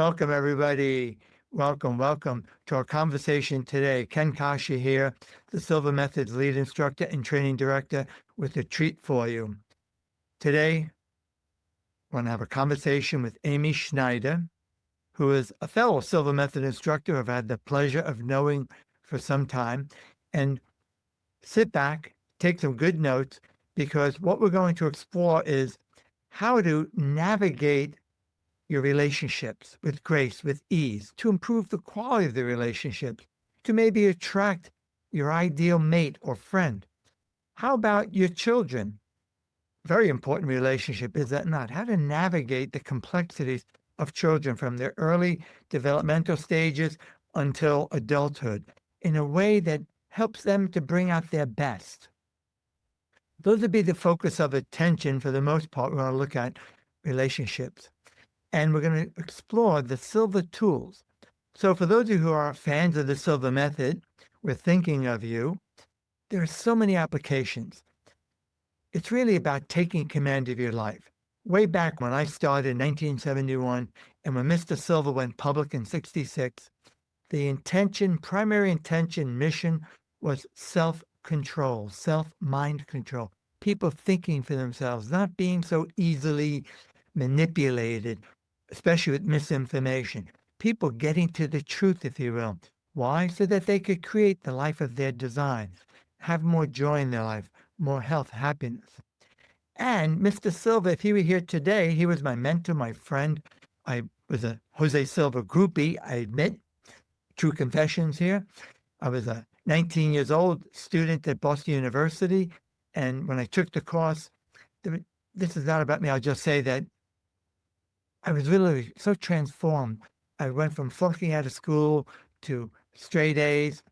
Welcome, everybody. Welcome to our conversation today. Ken Coscia here, the Silva Method's lead instructor and training director, with a treat for you. Today, we're going to have a conversation with Amy Schneider, who is a fellow Silva Method instructor I've had the pleasure of knowing for some time. And sit back, take some good notes, because what we're going to explore is how to navigate your relationships with grace, with ease, to improve the quality of the relationships, to maybe attract your ideal mate or friend. How about your children? Very important relationship, is that not? How to navigate the complexities of children from their early developmental stages until adulthood in a way that helps them to bring out their best. Those would be the focus of attention for the most part. We're going to look at relationships. And we're going to explore the Silva tools. So for those of you who are fans of the Silva Method, we're thinking of you. There are so many applications. It's really about taking command of your life. Way back when I started in 1971, and when Mr. Silva went public in 66, the intention, primary intention, mission was self-control, self-mind control. People thinking for themselves, not being so easily manipulated, especially with misinformation. People getting to the truth, if you will. Why? So that they could create the life of their design, have more joy in their life, more health, happiness. And Mr. Silva, if he were here today, he was my mentor, my friend. I was a Jose Silva groupie, I admit. True confessions here. I was a 19 years old student at Boston University. And when I took the course, this is not about me. I'll just say that I was really so transformed. I went from flunking out of school to straight A's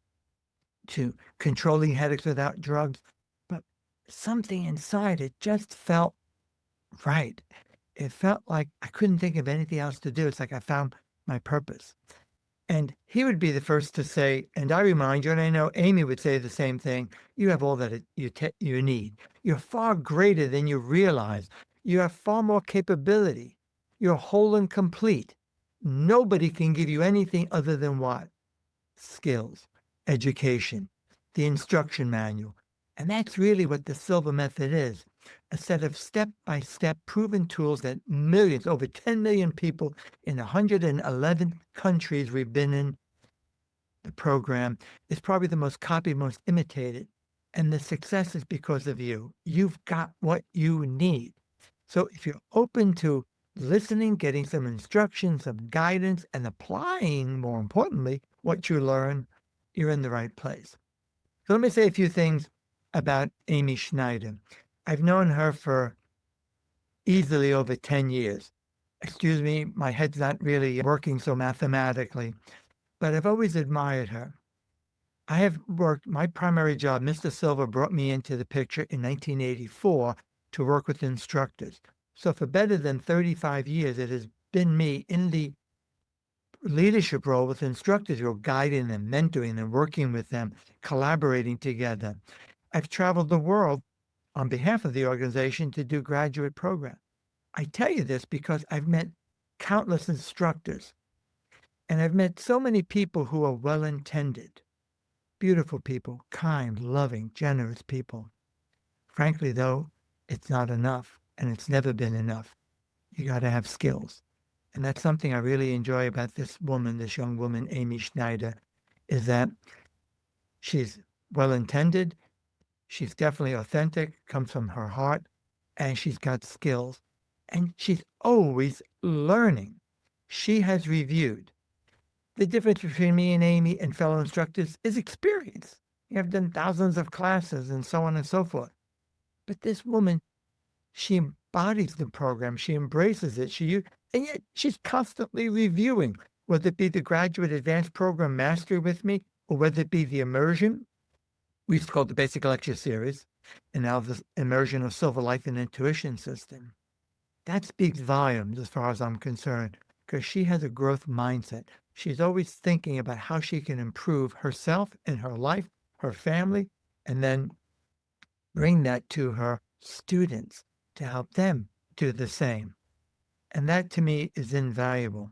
to controlling headaches without drugs. But something inside, it just felt right. It felt like I couldn't think of anything else to do. It's like I found my purpose. And he would be the first to say, and I remind you, and I know Amy would say the same thing, you have all that you need. You're far greater than you realize. You have far more capability. You're whole and complete. Nobody can give you anything other than what? Skills, education, the instruction manual. And that's really what the Silva Method is, a set of step-by-step proven tools that millions, over 10 million people in 111 countries we've been in. The program is probably the most copied, most imitated. And the success is because of you. You've got what you need. So if you're open to listening, getting some instruction, some guidance, and applying, more importantly, what you learn, you're in the right place. So let me say a few things about Amy Schneider. I've known her for easily over 10 years. Excuse me, my head's not really working so mathematically, but I've always admired her. I have worked, my primary job, Mr. Silva brought me into the picture in 1984 to work with instructors. So for better than 35 years, it has been me in the leadership role with instructors, who are guiding them, mentoring them, working with them, collaborating together. I've traveled the world on behalf of the organization to do graduate programs. I tell you this because I've met countless instructors, and I've met so many people who are well-intended, beautiful people, kind, loving, generous people. Frankly, though, it's not enough. And it's never been enough. You got to have skills. And that's something I really enjoy about this woman, this young woman, Amy Schneider, is that she's well-intended, she's definitely authentic, comes from her heart, and she's got skills. And she's always learning. She has reviewed. The difference between me and Amy and fellow instructors is experience. You have done thousands of classes and so on and so forth. But this woman, she embodies the program. She embraces it. And yet she's constantly reviewing, whether it be the graduate advanced program mastery with me, or whether it be the immersion. We used to call it the basic lecture series, and now the immersion of Silva Life and Intuition System. That speaks volumes as far as I'm concerned, because she has a growth mindset. She's always thinking about how she can improve herself and her life, her family, and then bring that to her students to help them do the same. And that to me is invaluable.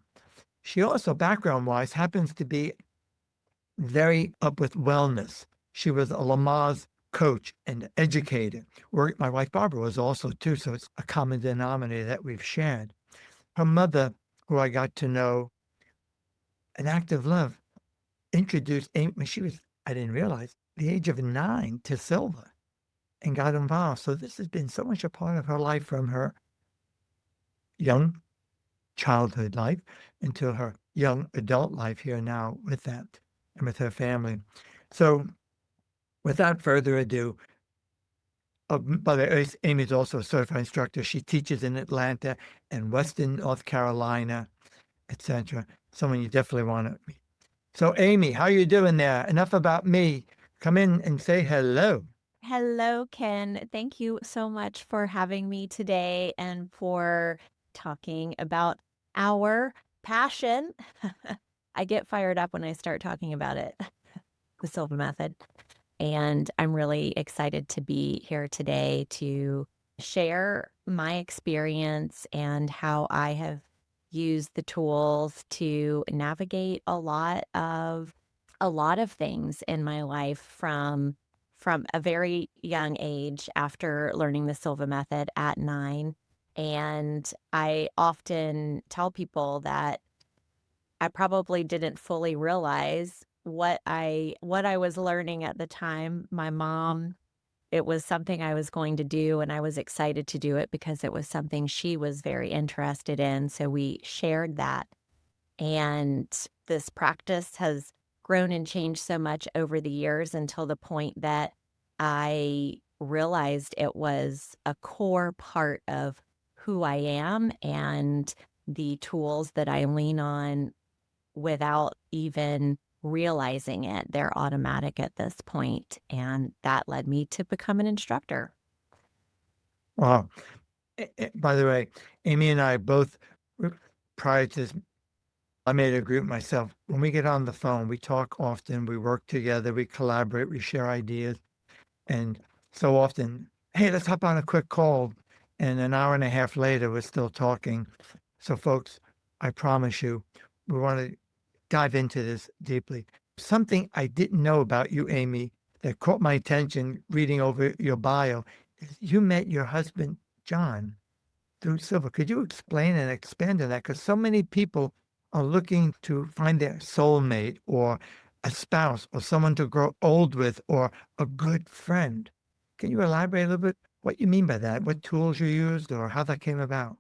She also, background-wise, happens to be very up with wellness. She was a Lamaze coach and educator. My wife Barbara was also too, so it's a common denominator that we've shared. Her mother, who I got to know, an act of love, introduced Amy when she was, I didn't realize, the age of 9 to Silva and got involved. So this has been so much a part of her life from her young childhood life into her young adult life here now with that and with her family. So without further ado, by the way, Amy's also a certified instructor. She teaches in Atlanta and Western North Carolina, etc. Someone you definitely want to meet. So, Amy, how you doing there? Enough about me. Come in and say hello. Hello, Ken. Thank you so much for having me today and for talking about our passion. I get fired up when I start talking about it, the Silva Method. And I'm really excited to be here today to share my experience and how I have used the tools to navigate a lot of things in my life from a very young age after learning the Silva Method at 9. And I often tell people that I probably didn't fully realize what I was learning at the time. My mom, it was something I was going to do, and I was excited to do it because it was something she was very interested in, so we shared that. And this practice has grown and changed so much over the years until the point that I realized it was a core part of who I am and the tools that I lean on without even realizing it. They're automatic at this point, and that led me to become an instructor. Wow. By the way, Amy and I both, prior to this, I made a group myself. When we get on the phone, we talk often, we work together, we collaborate, we share ideas. And so often, hey, let's hop on a quick call. And an hour and a half later, we're still talking. So, folks, I promise you, we want to dive into this deeply. Something I didn't know about you, Amy, that caught my attention reading over your bio is you met your husband, John, through Silva. Could you explain and expand on that? Because so many people are looking to find their soulmate or a spouse or someone to grow old with or a good friend. Can you elaborate a little bit what you mean by that? What tools you used or how that came about?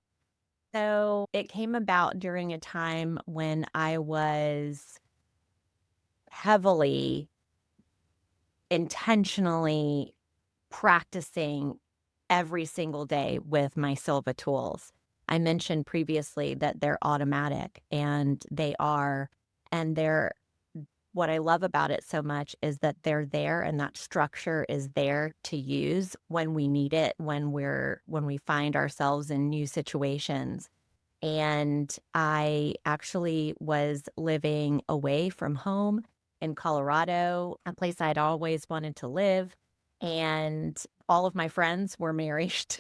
So it came about during a time when I was heavily, intentionally practicing every single day with my Silva tools. I mentioned previously that they're automatic, and they are. And what I love about it so much is that they're there, and that structure is there to use when we need it, when we find ourselves in new situations. And I actually was living away from home in Colorado, a place I'd always wanted to live. And all of my friends were married.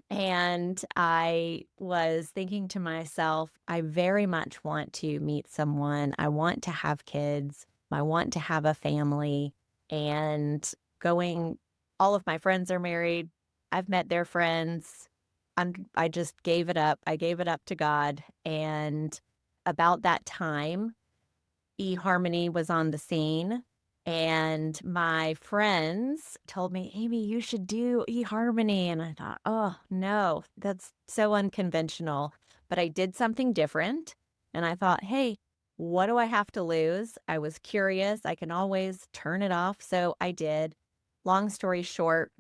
And I was thinking to myself, I very much want to meet someone. I want to have kids. I want to have a family. And going, all of my friends are married. I've met their friends. I just gave it up. I gave it up to God. And about that time, eHarmony was on the scene. And my friends told me, Amy, you should do eHarmony. And I thought, oh, no, that's so unconventional. But I did something different. And I thought, hey, what do I have to lose? I was curious. I can always turn it off. So I did. Long story short,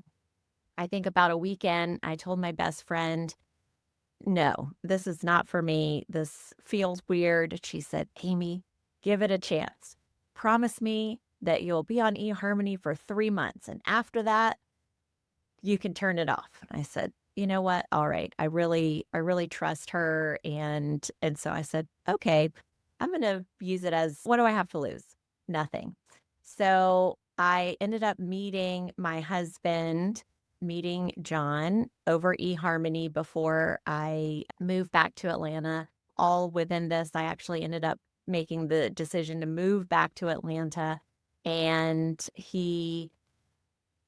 I think about a weekend, I told my best friend, no, this is not for me. This feels weird. She said, Amy, give it a chance. Promise me that you'll be on eHarmony for 3 months. And after that, you can turn it off. And I said, you know what? All right. I really trust her. And so I said, okay, I'm going to use it as, what do I have to lose? Nothing. So I ended up meeting my husband, meeting John over eHarmony before I moved back to Atlanta. all within this, I actually ended up making the decision to move back to Atlanta. And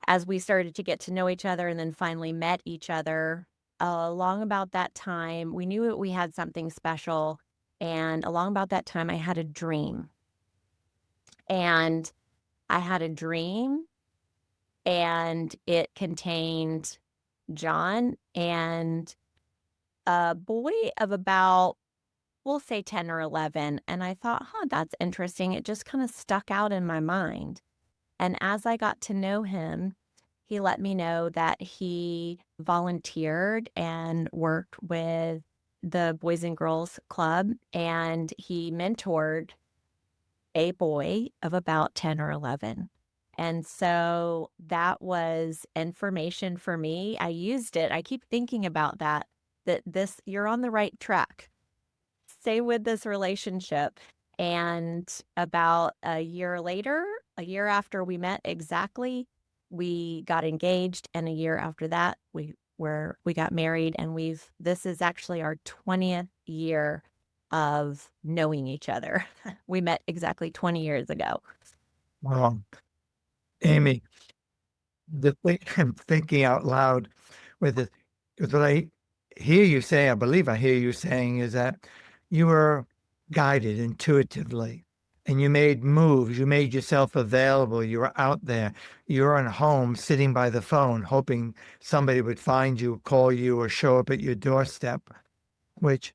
as we started to get to know each other and then finally met each other, along about that time, we knew that we had something special. And along about that time, I had a dream. And I had a dream, and it contained John and a boy of about, we'll say 10 or 11. And I thought, that's interesting. It just kind of stuck out in my mind. And as I got to know him, he let me know that he volunteered and worked with the Boys and Girls Club, and he mentored a boy of about 10 or 11. And so that was information for me. I used it. I keep thinking about that you're on the right track. Stay with this relationship. And about a year later, a year after we met exactly, we got engaged. And a year after that, we got married, and this is actually our 20th year of knowing each other. We met exactly 20 years ago. Wow. Amy, the thing I'm thinking out loud with it, with what I hear you say, I believe I hear you saying, is that you were guided intuitively and you made moves, you made yourself available, you were out there, you were at home sitting by the phone, hoping somebody would find you, call you, or show up at your doorstep, which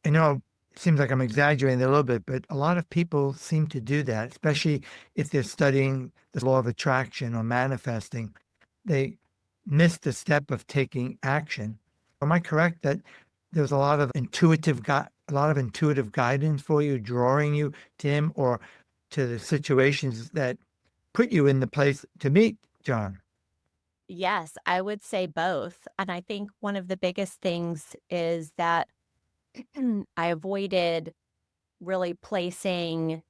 I know it seems like I'm exaggerating a little bit, but a lot of people seem to do that, especially if they're studying the law of attraction or manifesting. They miss the step of taking action. Am I correct that there's a lot of intuitive guidance for you, drawing you to him or to the situations that put you in the place to meet John? Yes, I would say both. And I think one of the biggest things is that I avoided really placing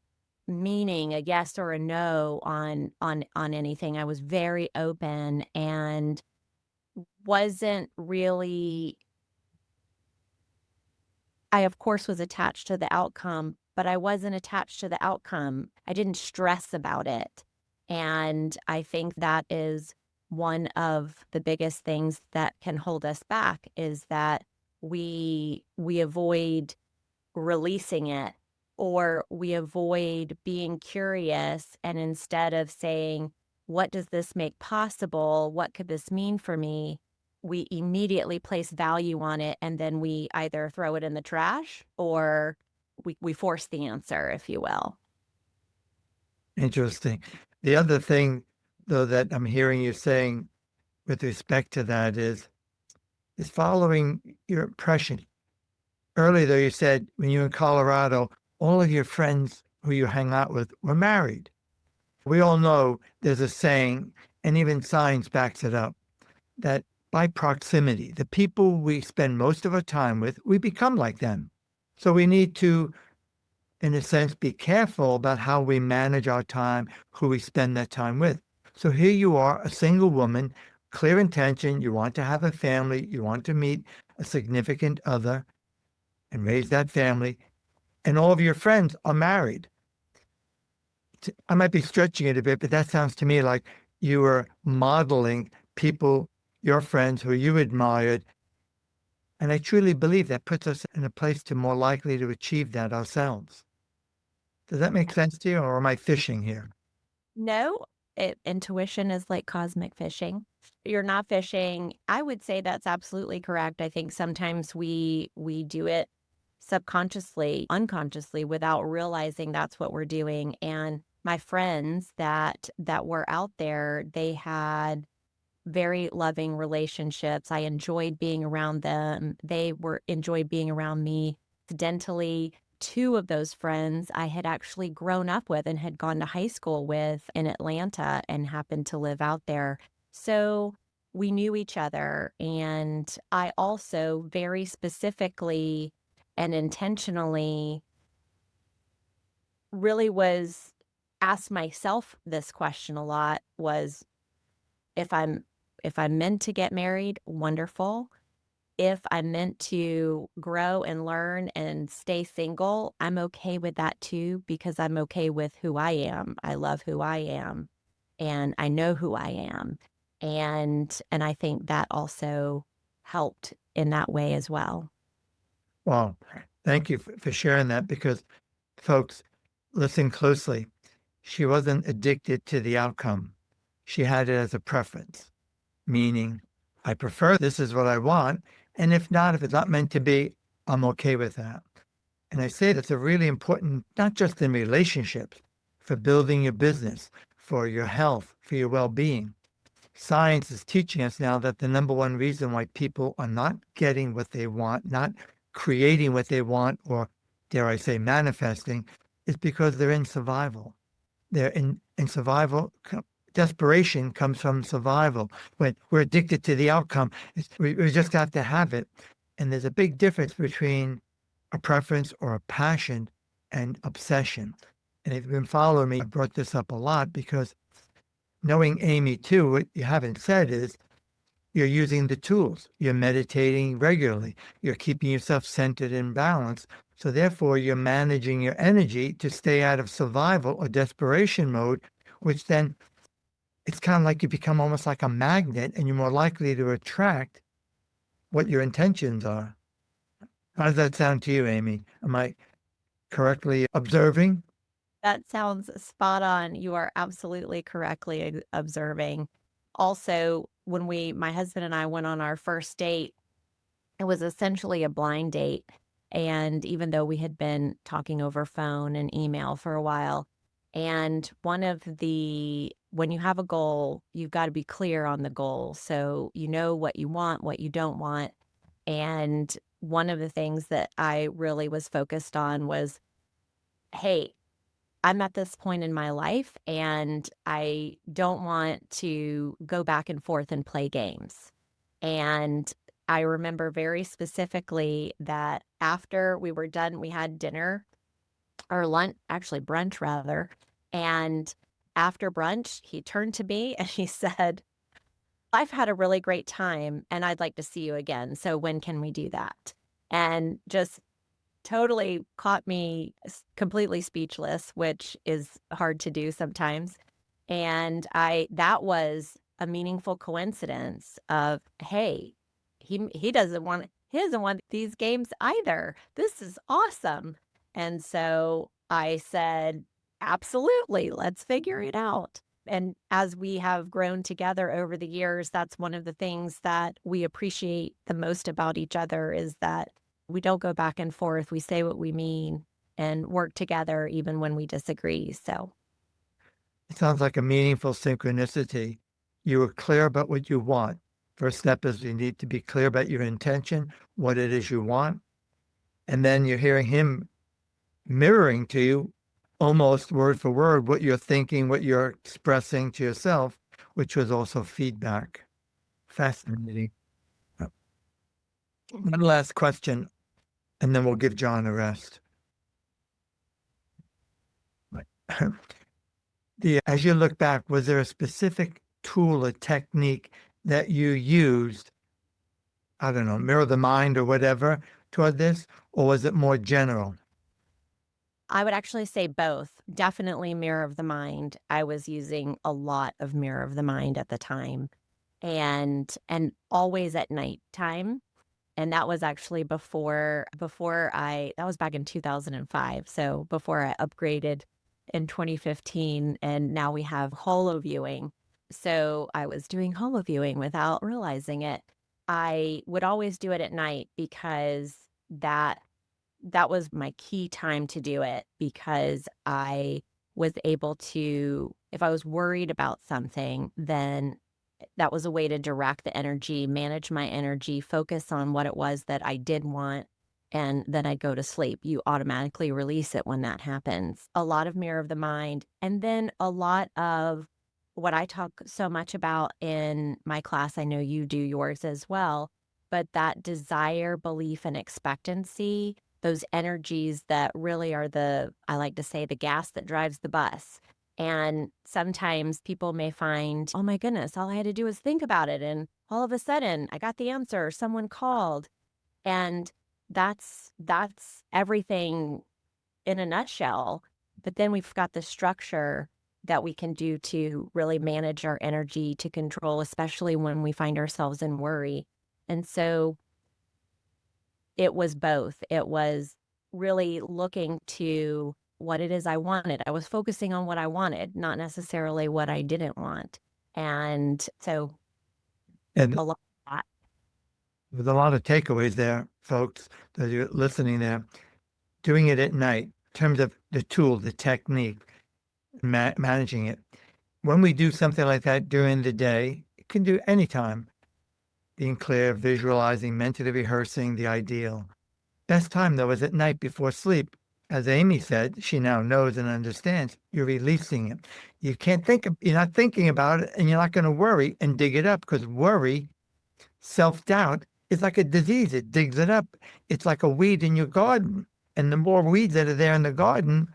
meaning, a yes or a no, on anything. I was very open and wasn't really I, of course, was attached to the outcome, but I wasn't attached to the outcome. I didn't stress about it. And I think that is one of the biggest things that can hold us back, is that we avoid releasing it, or we avoid being curious, and instead of saying, what does this make possible? What could this mean for me? We immediately place value on it, and then we either throw it in the trash, or we force the answer, if you will. Interesting. The other thing, though, that I'm hearing you saying with respect to that is following your impression. Earlier, though, you said when you were in Colorado, all of your friends who you hang out with were married. We all know there's a saying, and even science backs it up, that by proximity, the people we spend most of our time with, we become like them. So we need to, in a sense, be careful about how we manage our time, who we spend that time with. So here you are, a single woman, clear intention, you want to have a family, you want to meet a significant other and raise that family, and all of your friends are married. I might be stretching it a bit, but that sounds to me like you were modeling people, your friends who you admired. And I truly believe that puts us in a place to more likely to achieve that ourselves. Does that make sense to you, or am I fishing here? No, intuition is like cosmic fishing. You're not fishing. I would say that's absolutely correct. I think sometimes we do it subconsciously, unconsciously, without realizing that's what we're doing. And my friends that were out there, they had very loving relationships. I enjoyed being around them. They were enjoyed being around me. Incidentally, two of those friends I had actually grown up with and had gone to high school with in Atlanta and happened to live out there. So we knew each other. And I also very specifically and intentionally really was asked myself this question a lot, was if I'm if I'm meant to get married, wonderful. if I'm meant to grow and learn and stay single, I'm okay with that too, because I'm okay with who I am. I love who I am, and I know who I am. And I think that also helped in that way as well. Well, thank you for sharing that because, folks, listen closely. She wasn't addicted to the outcome. She had it as a preference, meaning, I prefer this is what I want. And if it's not meant to be, I'm okay with that. And I say that's a really important, not just in relationships, for building your business, for your health, for your well being. Science is teaching us now that the number one reason why people are not getting what they want, not creating what they want, or dare I say, manifesting, is because they're in survival. They're in survival. Desperation comes from survival. When we're addicted to the outcome, we just have to have it. And there's a big difference between a preference or a passion and obsession. And if you've been following me, I brought this up a lot because knowing Amy too, what you haven't said is you're using the tools. You're meditating regularly. You're keeping yourself centered and balanced. So therefore, you're managing your energy to stay out of survival or desperation mode, which then it's kind of like you become almost like a magnet and you're more likely to attract what your intentions are. How does that sound to you, Amy? Am I correctly observing? That sounds spot on. You are absolutely correctly observing. Also, when my husband and I went on our first date, it was essentially a blind date. And even though we had been talking over phone and email for a while, and when you have a goal, you've got to be clear on the goal. So you know what you want, what you don't want. And one of the things that I really was focused on was, hey, I'm at this point in my life and I don't want to go back and forth and play games. And I remember very specifically that after we were done, we had dinner or lunch, actually brunch rather. And after brunch, he turned to me and he said, I've had a really great time and I'd like to see you again. So when can we do that? And just totally caught me completely speechless, which is hard to do sometimes. And that was a meaningful coincidence of, hey, he doesn't want these games either. This is awesome. And so I said, absolutely, let's figure it out. And as we have grown together over the years, that's one of the things that we appreciate the most about each other is that we don't go back and forth. We say what we mean and work together even when we disagree. So It sounds like a meaningful synchronicity. You were clear about what you want. First step is you need to be clear about your intention, what it is you want. And then you're hearing him mirroring to you almost word for word what you're thinking, what you're expressing to yourself, which was also feedback. Fascinating. One last question, and then we'll give John a rest. As you look back, was there a specific tool or technique that you used, I don't know, mirror the mind or whatever, toward this, or was it more general? I would actually say both. Definitely Mirror of the Mind. I was using a lot of Mirror of the Mind at the time and always at nighttime. And that was actually before that was back in 2005. So before I upgraded in 2015 and now we have holoviewing. So I was doing holoviewing without realizing it. I would always do it at night because that was my key time to do it because I was able to, if I was worried about something, then that was a way to direct the energy, manage my energy, focus on what it was that I did want, and then I'd go to sleep. You automatically release it when that happens. A lot of Mirror of the Mind, and then a lot of what I talk so much about in my class, I know you do yours as well, but that desire, belief, and expectancy, those energies that really are I like to say, the gas that drives the bus. And sometimes people may find, oh my goodness, all I had to do was think about it and all of a sudden I got the answer, someone called. And that's everything in a nutshell. But then we've got the structure that we can do to really manage our energy, to control, especially when we find ourselves in worry. And so it was both. It was really looking to what it is I wanted. I was focusing on what I wanted, not necessarily what I didn't want. And so And a lot of that. there's a lot of takeaways there, folks, that you're listening there. Doing it at night, in terms of the tool, the technique, managing it. When we do something like that during the day, it can do anytime. Being clear, visualizing, mentally rehearsing the ideal. Best time, though, is at night before sleep. As Amy said, she now knows and understands. You're releasing it. You can't think, you're not thinking about it, and you're not going to worry and dig it up, because worry, self-doubt, is like a disease. It digs it up. It's like a weed in your garden. And the more weeds that are there in the garden,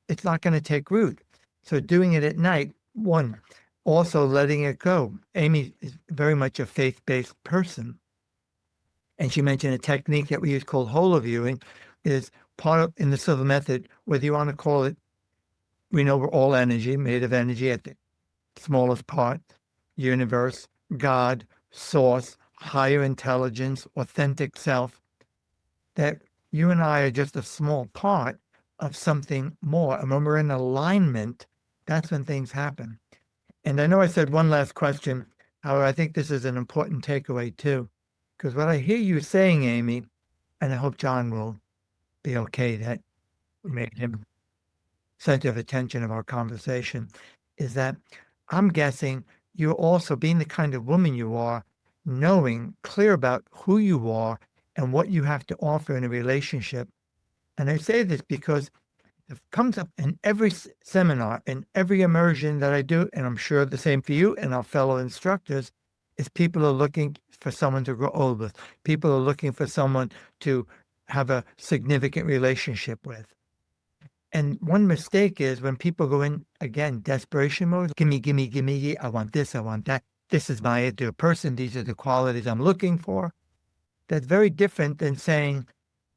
it's not going to take root. So doing it at night, one, also letting it go. Amy is very much a faith-based person. And she mentioned a technique that we use called holoviewing is part of in the Silva Method, whether you want to call it, we know we're all energy, made of energy at the smallest part, universe, God, source, higher intelligence, authentic self, that you and I are just a small part of something more. And when we're in alignment, that's when things happen. And I know I said one last question. However, I think this is an important takeaway too. Because what I hear you saying, Amy, and I hope John will be okay that we made him center of attention of our conversation, is that I'm guessing you're also being the kind of woman you are, knowing, clear about who you are and what you have to offer in a relationship. And I say this because it comes up in every seminar, in every immersion that I do, and I'm sure the same for you and our fellow instructors, is people are looking for someone to grow old with. People are looking for someone to have a significant relationship with. And one mistake is when people go in, again, desperation mode, gimme, gimme, gimme, I want this, I want that. This is my ideal person. These are the qualities I'm looking for. That's very different than saying,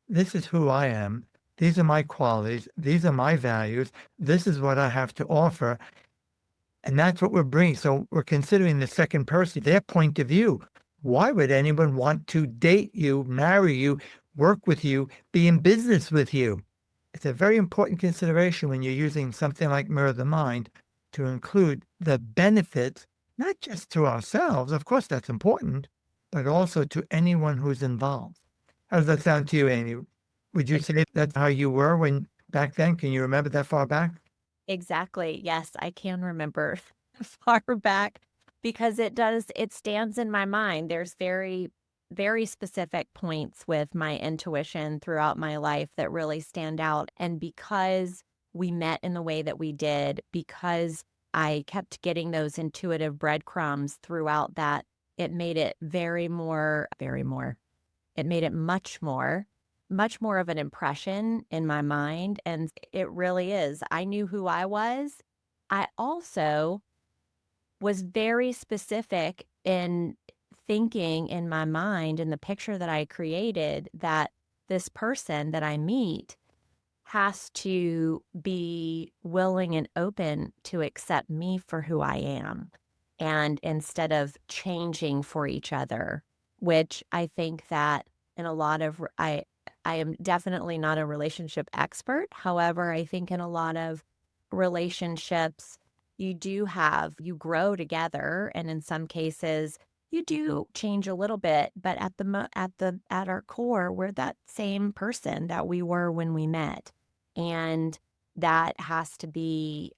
this is who I am. These are my qualities. These are my values. This is what I have to offer. And that's what we're bringing. So we're considering the second person, their point of view. Why would anyone want to date you, marry you, work with you, be in business with you? It's a very important consideration when you're using something like Mirror the Mind to include the benefits, not just to ourselves, of course that's important, but also to anyone who's involved. How does that sound to you, Amy? Would you say that's how you were when back then? Can you remember that far back? Exactly. Yes, I can remember far back because it stands in my mind. There's very specific points with my intuition throughout my life that really stand out. And because we met in the way that we did, because I kept getting those intuitive breadcrumbs throughout that, it made it it made it much more of an impression in my mind. And it really is. I knew who I was. I also was very specific in thinking in my mind, in the picture that I created, that this person that I meet has to be willing and open to accept me for who I am. And instead of changing for each other, which I think that in a lot of, I am definitely not a relationship expert. However, I think in a lot of relationships, you grow together, and in some cases, you do change a little bit, but at our core, we're that same person that we were when we met, and that has to be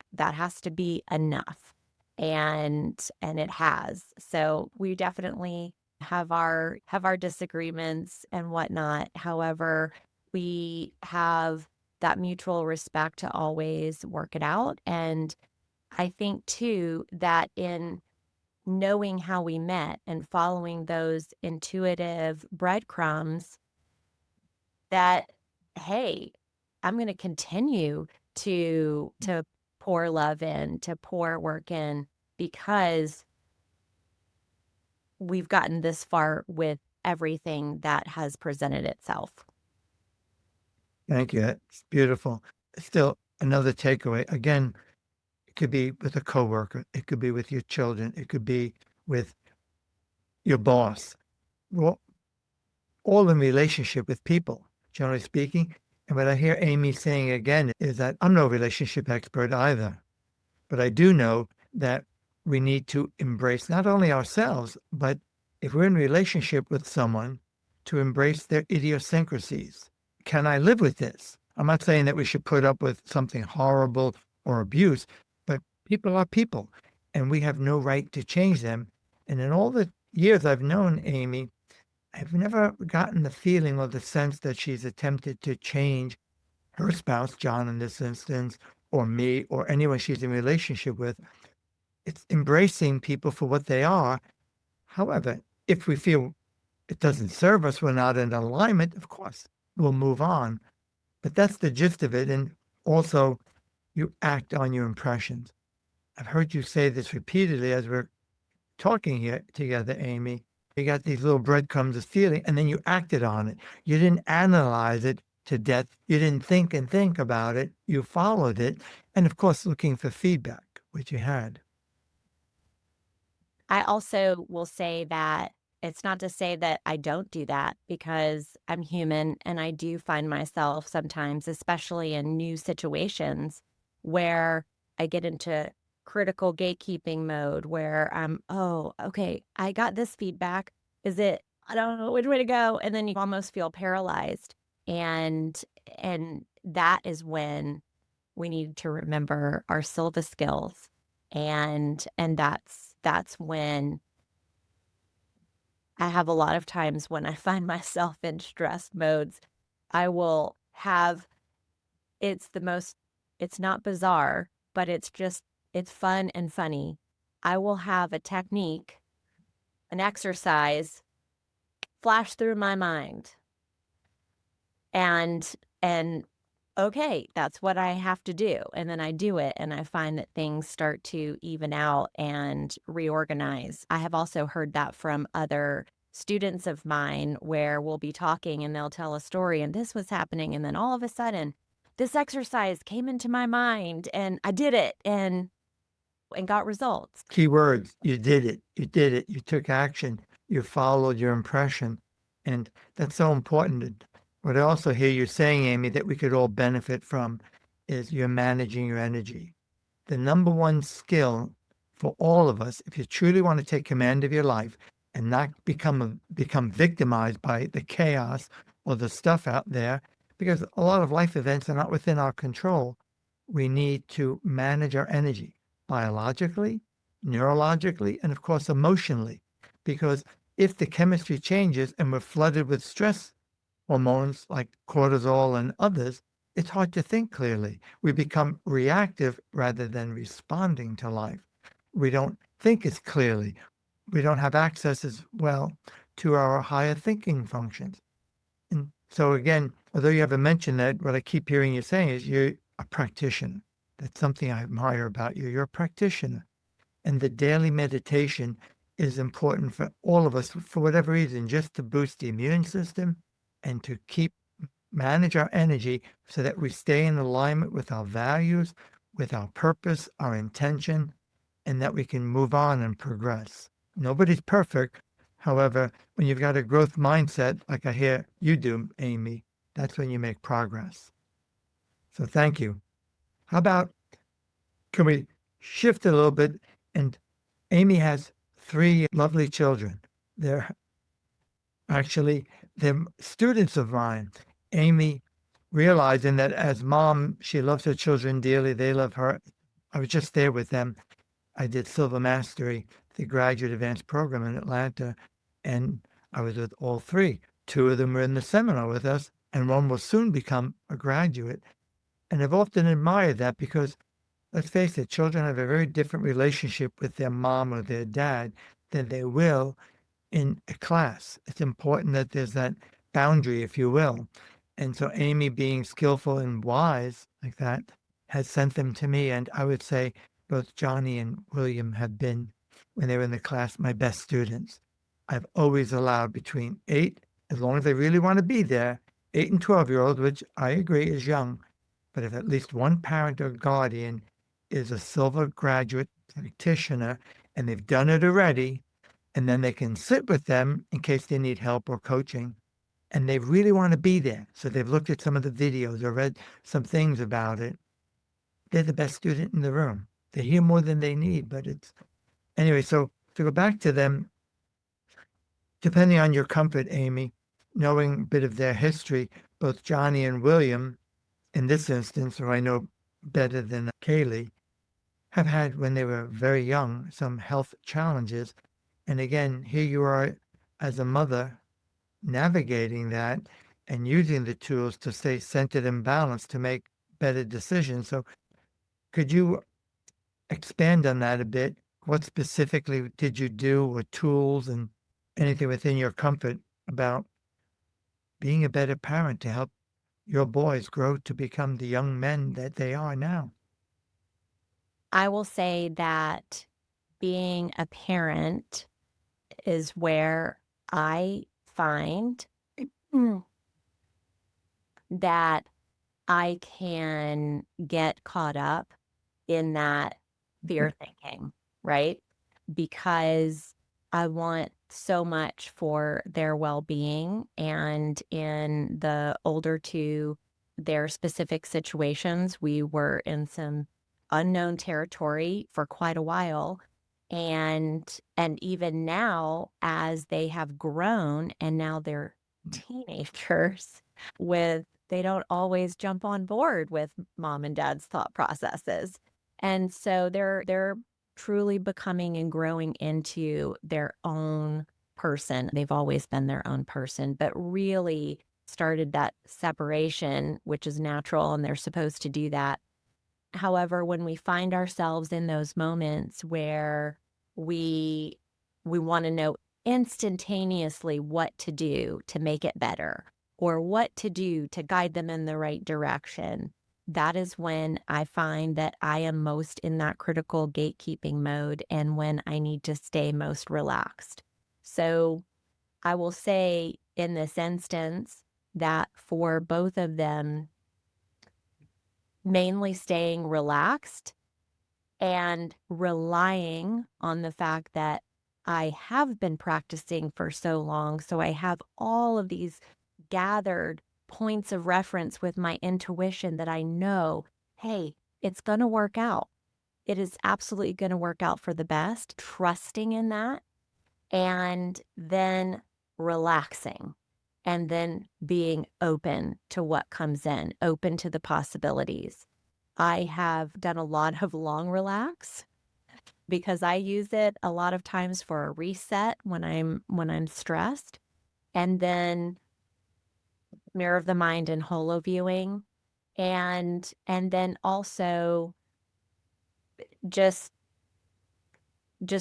enough, and it has. So we definitely have our disagreements and whatnot. However, we have that mutual respect to always work it out. And I think too that in knowing how we met and following those intuitive breadcrumbs, that hey, I'm going to continue to pour love in, to pour work in, because we've gotten this far with everything that has presented itself. Thank you. That's beautiful. Still, another takeaway. Again, it could be with a coworker. It could be with your children. It could be with your boss. Well, all in relationship with people, generally speaking. And what I hear Amy saying again is that I'm no relationship expert either, but I do know that we need to embrace not only ourselves, but if we're in relationship with someone, to embrace their idiosyncrasies. Can I live with this? I'm not saying that we should put up with something horrible or abuse, but people are people, and we have no right to change them. And in all the years I've known Amy, I've never gotten the feeling or the sense that she's attempted to change her spouse, John in this instance, or me, or anyone she's in relationship with. It's embracing people for what they are. However, if we feel it doesn't serve us, we're not in alignment, of course, we'll move on. But that's the gist of it. And also, you act on your impressions. I've heard you say this repeatedly as we're talking here together, Amy. You got these little breadcrumbs of feeling, and then you acted on it. You didn't analyze it to death. You didn't think and think about it. You followed it. And of course, looking for feedback, which you had. I also will say that it's not to say that I don't do that, because I'm human and I do find myself sometimes, especially in new situations, where I get into critical gatekeeping mode where I'm, oh, okay, I got this feedback. Is it, I don't know which way to go. And then you almost feel paralyzed. And and that is when we need to remember our Silva skills. And that's when I have a lot of times when I find myself in stress modes, I will have, it's the most, it's not bizarre, but it's just, it's fun and funny. I will have a technique, an exercise flash through my mind. And okay, that's what I have to do. And then I do it and I find that things start to even out and reorganize. I have also heard that from other students of mine where we'll be talking and they'll tell a story and this was happening. And then all of a sudden, this exercise came into my mind and I did it and got results. Key words, you did it. You did it. You took action. You followed your impression. And that's so important. What I also hear you saying, Amy, that we could all benefit from is you're managing your energy. The number one skill for all of us, if you truly want to take command of your life and not become victimized by the chaos or the stuff out there, because a lot of life events are not within our control, we need to manage our energy biologically, neurologically, and of course, emotionally. Because if the chemistry changes and we're flooded with stress hormones like cortisol and others, it's hard to think clearly. We become reactive rather than responding to life. We don't think as clearly. We don't have access as well to our higher thinking functions. And so again, although you haven't mentioned that, what I keep hearing you saying is you're a practitioner. That's something I admire about you. You're a practitioner. And the daily meditation is important for all of us for whatever reason, just to boost the immune system and to manage our energy so that we stay in alignment with our values, with our purpose, our intention, and that we can move on and progress. Nobody's perfect. However, when you've got a growth mindset, like I hear you do, Amy, that's when you make progress. So thank you. How about, can we shift a little bit? And Amy has 3 lovely children. They're students of mine. Amy, realizing that as mom, she loves her children dearly. They love her. I was just there with them. I did Silva Mastery, the graduate advanced program in Atlanta, and I was with all 3. 2 of them were in the seminar with us, and one will soon become a graduate. And I've often admired that because, let's face it, children have a very different relationship with their mom or their dad than they will in a class. It's important that there's that boundary, if you will. And so Amy, being skillful and wise like that, has sent them to me. And I would say both Johnny and William have been, when they were in the class, my best students. I've always allowed between 8, as long as they really want to be there, 8 and 12-year-olds, which I agree is young, but if at least one parent or guardian is a Silva graduate practitioner and they've done it already, and then they can sit with them in case they need help or coaching, and they really want to be there. So they've looked at some of the videos or read some things about it. They're the best student in the room. They hear more than they need, but it's anyway. So to go back to them, depending on your comfort, Amy, knowing a bit of their history, both Johnny and William, in this instance, who I know better than Kaylee, have had, when they were very young, some health challenges. And again, here you are as a mother navigating that and using the tools to stay centered and balanced to make better decisions. So could you expand on that a bit? What specifically did you do with tools and anything within your comfort about being a better parent to help your boys grow to become the young men that they are now? I will say that being a parent is where I find that I can get caught up in that fear thinking, right? Because I want so much for their well-being, and in the older two, their specific situations, we were in some unknown territory for quite a while. And even now, as they have grown and now they're teenagers, with they don't always jump on board with mom and dad's thought processes. And so they're truly becoming and growing into their own person. They've always been their own person, but really started that separation, which is natural and they're supposed to do that. However, when we find ourselves in those moments where we we want to know instantaneously what to do to make it better or what to do to guide them in the right direction, that is when I find that I am most in that critical gatekeeping mode and when I need to stay most relaxed. So I will say in this instance that for both of them, mainly staying relaxed and relying on the fact that I have been practicing for so long. So I have all of these gathered points of reference with my intuition that I know, hey, it's going to work out. It is absolutely going to work out for the best, trusting in that, and then relaxing, and then being open to what comes in, open to the possibilities. I have done a lot of long relax because I use it a lot of times for a reset when I'm stressed, and then mirror of the mind and holoviewing, and then also just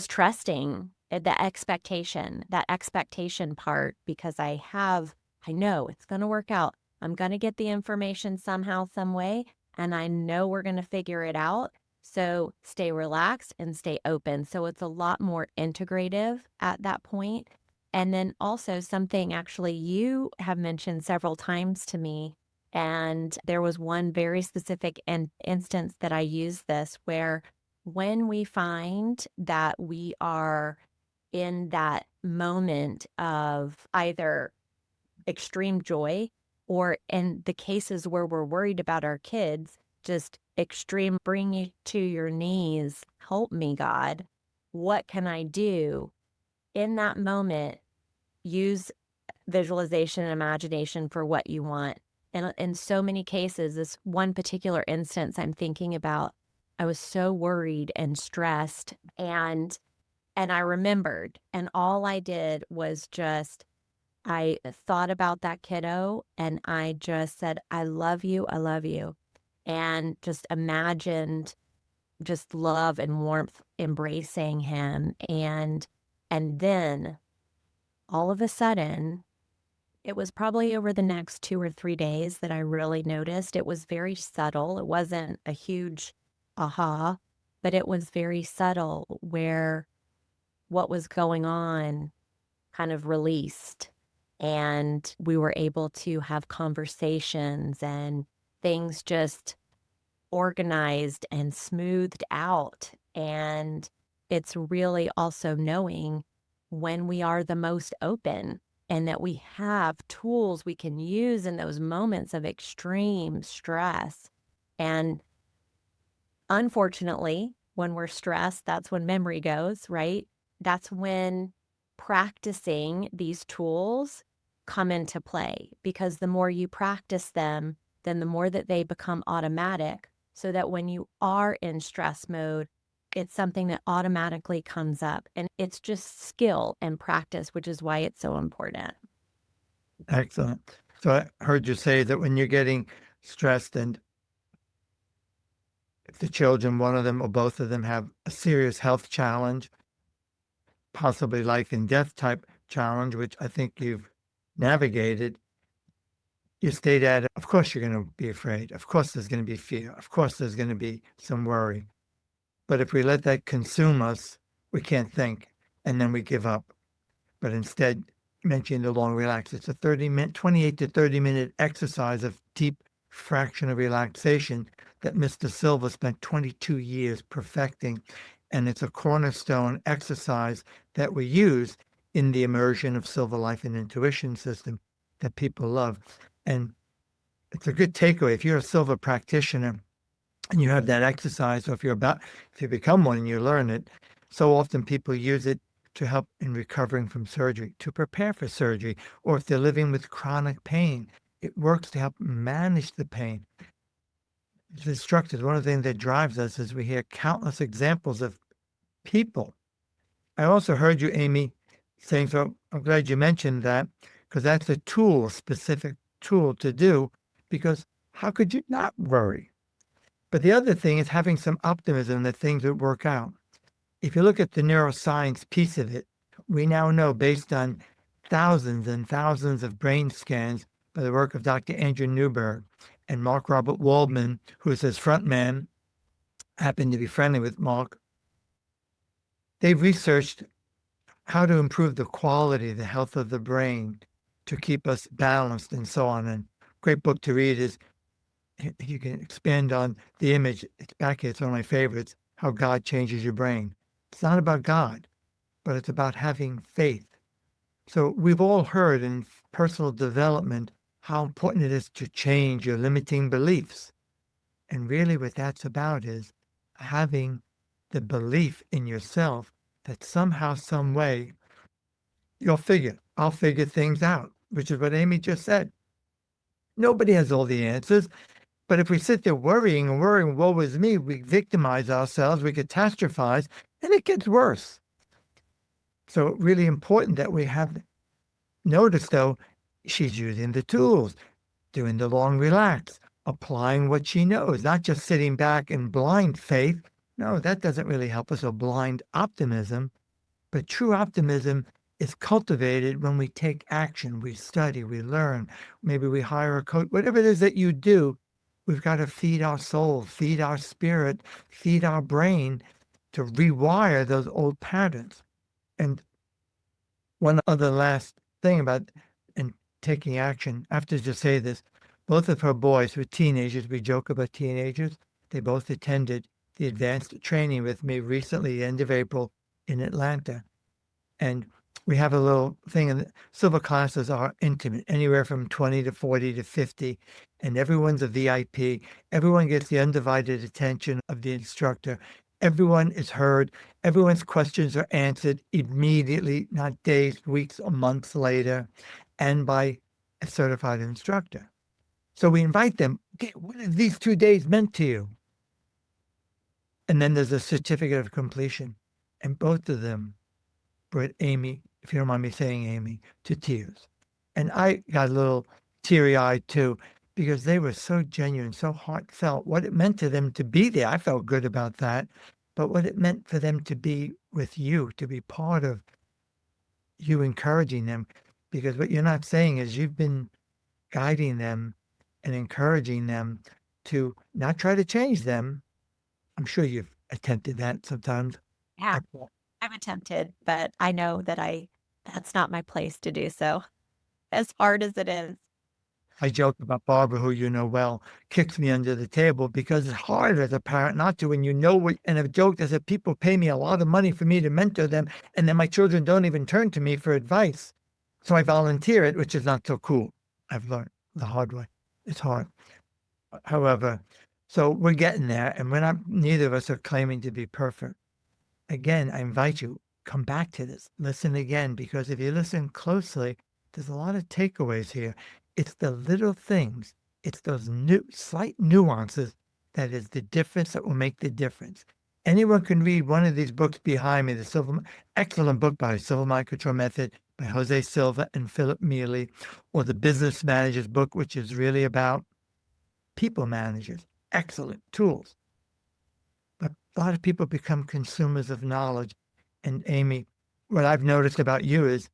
trusting the expectation, that expectation part, because I know it's going to work out. I'm going to get the information somehow, some way, and I know we're going to figure it out. So stay relaxed and stay open. So it's a lot more integrative at that point. And then also something actually you have mentioned several times to me. And there was one very specific instance that I used this where when we find that we are in that moment of either extreme joy or in the cases where we're worried about our kids, just extreme, bring you to your knees, help me, God. What can I do? In that moment, use visualization and imagination for what you want. And in so many cases, this one particular instance I'm thinking about, I was so worried and stressed, and I remembered, and all I did was just I thought about that kiddo and I just said, I love you, I love you. And just imagined just love and warmth embracing him. And then all of a sudden, it was probably over the next 2 or 3 days that I really noticed. It was very subtle. It wasn't a huge aha, but it was very subtle where what was going on kind of released. And we were able to have conversations and things just organized and smoothed out. And it's really also knowing when we are the most open and that we have tools we can use in those moments of extreme stress. And unfortunately, when we're stressed, that's when memory goes, right? That's when practicing these tools come into play, because the more you practice them, then the more that they become automatic, so that when you are in stress mode, it's something that automatically comes up. And it's just skill and practice, which is why it's so important. Excellent. So I heard you say that when you're getting stressed and if the children, one of them or both of them, have a serious health challenge, possibly life and death type challenge, which I think you've navigated, you state at it, of course you're going to be afraid. Of course there's going to be fear. Of course there's going to be some worry. But if we let that consume us, we can't think, and then we give up. But instead, mentioning the long relax, it's a 28 to 30-minute exercise of deep fractional relaxation that Mr. Silva spent 22 years perfecting. And it's a cornerstone exercise that we use in the immersion of Silva Life and Intuition System that people love. And it's a good takeaway. If you're a Silva practitioner and you have that exercise, or if you become one and you learn it, so often people use it to help in recovering from surgery, to prepare for surgery, or if they're living with chronic pain, it works to help manage the pain. As instructors, one of the things that drives us is we hear countless examples of people. I also heard you, Amy, saying, so I'm glad you mentioned that, because that's a tool, a specific tool to do, because how could you not worry? But the other thing is having some optimism that things would work out. If you look at the neuroscience piece of it, we now know, based on thousands and thousands of brain scans by the work of Dr. Andrew Newberg and Mark Robert Waldman, who is his front man, happened to be friendly with Mark. They've researched how to improve the quality, the health of the brain to keep us balanced and so on. And great book to read is, you can expand on the image. It's back here. It's one of my favorites, How God Changes Your Brain. It's not about God, but it's about having faith. So we've all heard in personal development how important it is to change your limiting beliefs. And really what that's about is having the belief in yourself that somehow, some way, I'll figure things out, which is what Amy just said. Nobody has all the answers. But if we sit there worrying and worrying, woe is me, we victimize ourselves, we catastrophize, and it gets worse. So really important that we have noticed, though, she's using the tools, doing the long relax, applying what she knows, not just sitting back in blind faith. No, that doesn't really help us, or blind optimism. But true optimism is cultivated when we take action, we study, we learn, maybe we hire a coach, whatever it is that you do. We've got to feed our soul, feed our spirit, feed our brain to rewire those old patterns. And one other last thing about and taking action, I have to just say this. Both of her boys were teenagers. We joke about teenagers. They both attended the advanced training with me recently, the end of April, in Atlanta. And we have a little thing, and Silva classes are intimate, anywhere from 20 to 40 to 50, and everyone's a VIP. Everyone gets the undivided attention of the instructor. Everyone is heard. Everyone's questions are answered immediately, not days, weeks, or months later, and by a certified instructor. So we invite them, okay, what have these 2 days meant to you? And then there's a certificate of completion. And both of them brought Amy, if you don't mind me saying Amy, to tears. And I got a little teary-eyed too, because they were so genuine, so heartfelt. What it meant to them to be there, I felt good about that. But what it meant for them to be with you, to be part of you encouraging them, because what you're not saying is you've been guiding them and encouraging them to not try to change them. I'm sure you've attempted that sometimes. Yeah, I've attempted, but I know that I that's not my place to do so, as hard as it is. I joke about Barbara, who you know well, kicks me under the table because it's hard as a parent not to when you know what. And a joke is that people pay me a lot of money for me to mentor them, and then my children don't even turn to me for advice. So I volunteer it, which is not so cool. I've learned the hard way. It's hard. However, so we're getting there, and we're not, neither of us are claiming to be perfect. Again, I invite you, come back to this, listen again, because if you listen closely, there's a lot of takeaways here. It's the little things, it's those slight nuances that is the difference that will make the difference. Anyone can read one of these books behind me, excellent book by Silva Mind Control Method by Jose Silva and Philip Mealy, or the Business Manager's book, which is really about people managers, excellent tools. But a lot of people become consumers of knowledge. And Amy, what I've noticed about you is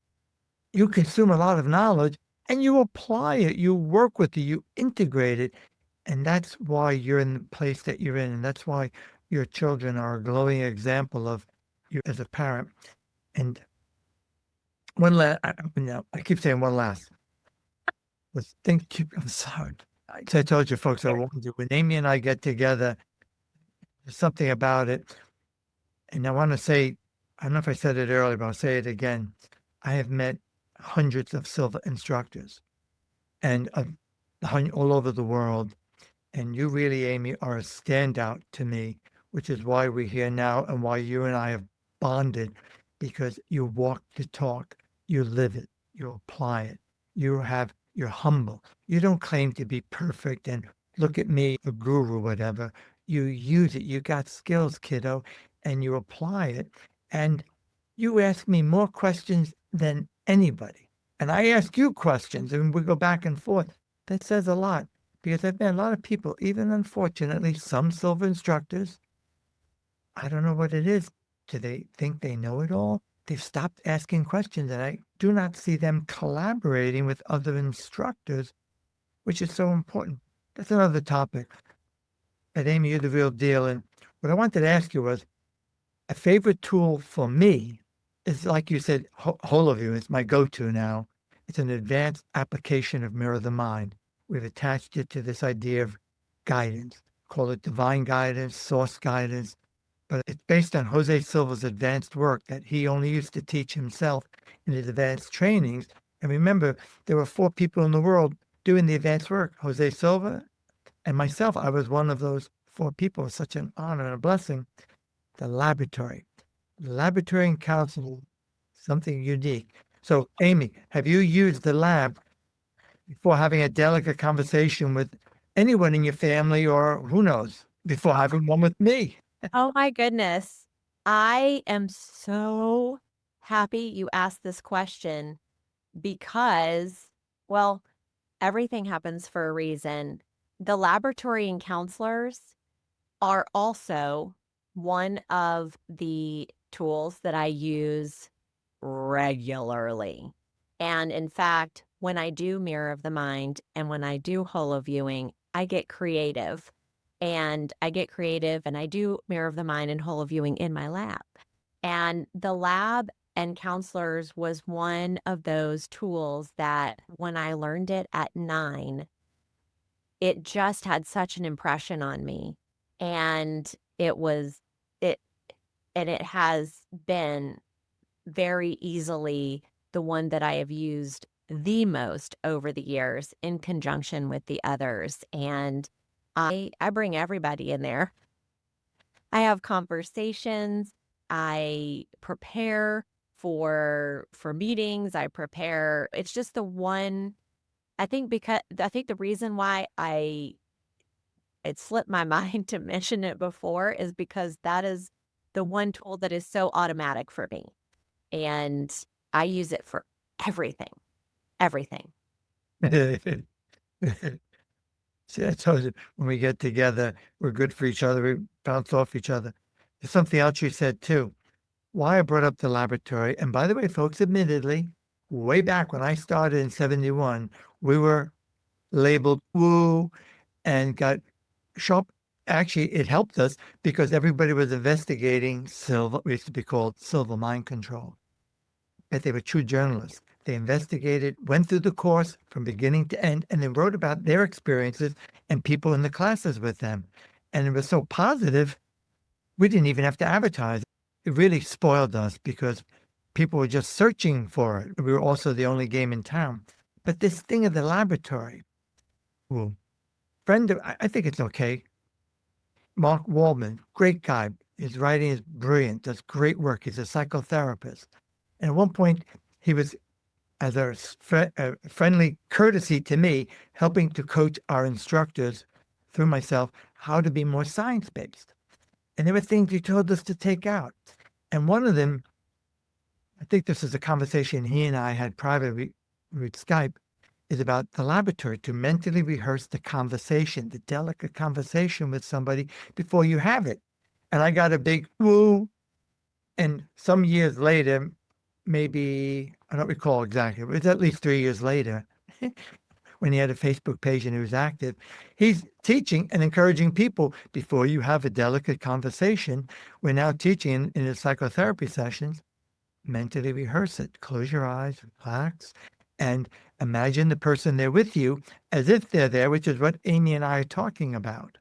you consume a lot of knowledge and you apply it, you work with it, you integrate it. And that's why you're in the place that you're in. And that's why your children are a glowing example of you as a parent. And one last, I keep saying one last. I'm sorry. I told you folks I won't do. When Amy and I get together, there's something about it. And I want to say, I don't know if I said it earlier, but I'll say it again. I have met hundreds of Silva instructors and all over the world. And you really, Amy, are a standout to me, which is why we're here now and why you and I have bonded, because you walk the talk, you live it, you apply it, you're humble. You don't claim to be perfect and look at me, a guru, whatever. You use it. You got skills, kiddo, and you apply it. And you ask me more questions than anybody. And I ask you questions and we go back and forth. That says a lot because I've met a lot of people, even unfortunately, some Silva instructors. I don't know what it is. Do they think they know it all? They've stopped asking questions, and I do not see them collaborating with other instructors, which is so important. That's another topic. But Amy, you're the real deal. And what I wanted to ask you was a favorite tool for me is, like you said, Holoviewing. It's my go-to now. It's an advanced application of Mirror the Mind. We've attached it to this idea of guidance. Call it divine guidance, source guidance. But it's based on Jose Silva's advanced work that he only used to teach himself in his advanced trainings. And remember, there were 4 people in the world doing the advanced work, Jose Silva and myself. I was one of those 4 people. It was such an honor and a blessing. The laboratory and counseling, something unique. So, Amy, have you used the lab before having a delicate conversation with anyone in your family, or who knows, before having one with me? Oh my goodness. I am so happy you asked this question because, well, everything happens for a reason. The laboratory and counselors are also one of the tools that I use regularly. And in fact, when I do Mirror of the Mind and when I do Holoviewing, I get creative. And I get creative and I do Mirror of the Mind and Holoviewing in my lab. And the lab and counselors was one of those tools that when I learned it at 9, it just had such an impression on me. And it was it and it has been very easily the one that I have used the most over the years in conjunction with the others. And I bring everybody in there. I have conversations. I prepare for meetings. I prepare. It's just the one. I think the reason why it slipped my mind to mention it before is because that is the one tool that is so automatic for me. And I use it for everything, everything. See, I told you, when we get together, we're good for each other. We bounce off each other. There's something else you said too. Why I brought up the laboratory, and by the way, folks, admittedly, way back when I started in 71, we were labeled woo and got sharp. Actually, it helped us because everybody was investigating Silva. We used to be called Silva Mind Control. that they were true journalists. They investigated, went through the course from beginning to end, and they wrote about their experiences and people in the classes with them. And it was so positive, we didn't even have to advertise. It really spoiled us because people were just searching for it. We were also the only game in town. But this thing of the laboratory, well, I think it's okay. Mark Waldman, great guy. His writing is brilliant, does great work. He's a psychotherapist. And at one point, he was, as a friendly courtesy to me, helping to coach our instructors through myself how to be more science-based. And there were things he told us to take out. And one of them, I think this is a conversation he and I had privately with Skype, is about the laboratory, to mentally rehearse the conversation, the delicate conversation with somebody before you have it. And I got a big woo. And some years later, maybe, I don't recall exactly, but it was at least 3 years later, when he had a Facebook page and he was active, he's teaching and encouraging people before you have a delicate conversation. We're now teaching in his psychotherapy sessions, mentally rehearse it. Close your eyes, relax, and imagine the person there with you as if they're there, which is what Amy and I are talking about.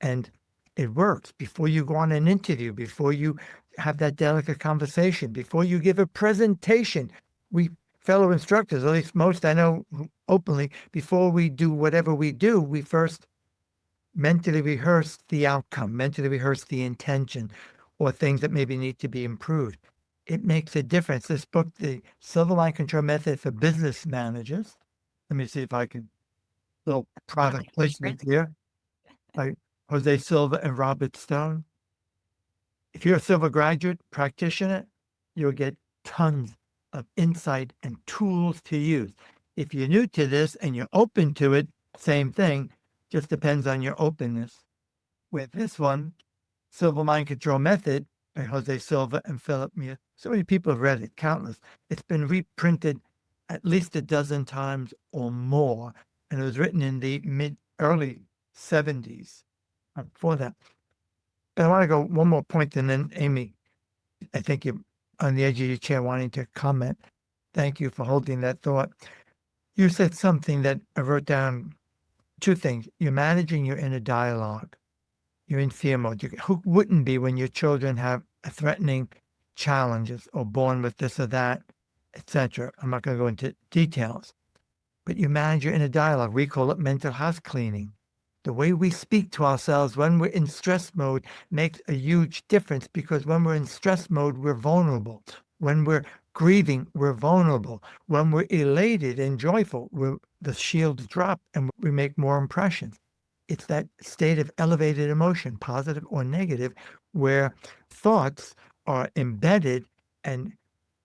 And it works before you go on an interview, before you have that delicate conversation, before you give a presentation. We fellow instructors, at least most I know openly, before we do whatever we do, we first mentally rehearse the outcome, mentally rehearse the intention, or things that maybe need to be improved. It makes a difference. This book, the Silva Mind Control Method for Business Managers. Let me see if I can, little product placement here, by Jose Silva and Robert Stone. If you're a Silva graduate practitioner, you'll get tons of insight and tools to use. If you're new to this and you're open to it, same thing, just depends on your openness. With this one, Silva Mind Control Method by Jose Silva and Philip Muir. So many people have read it, countless. It's been reprinted at least a dozen times or more, and it was written in the early 70s before that. But I want to go one more point, and then Amy, I think you're on the edge of your chair wanting to comment. Thank you for holding that thought. You said something that I wrote down, two things. You're managing your inner dialogue. You're in fear mode. Who wouldn't be when your children have a threatening challenges or born with this or that, etc. I'm not going to go into details. But you manage your inner dialogue. We call it mental house cleaning. The way we speak to ourselves when we're in stress mode makes a huge difference, because when we're in stress mode, we're vulnerable. When we're grieving, we're vulnerable. When we're elated and joyful, the shields drop and we make more impressions. It's that state of elevated emotion, positive or negative, where thoughts are embedded and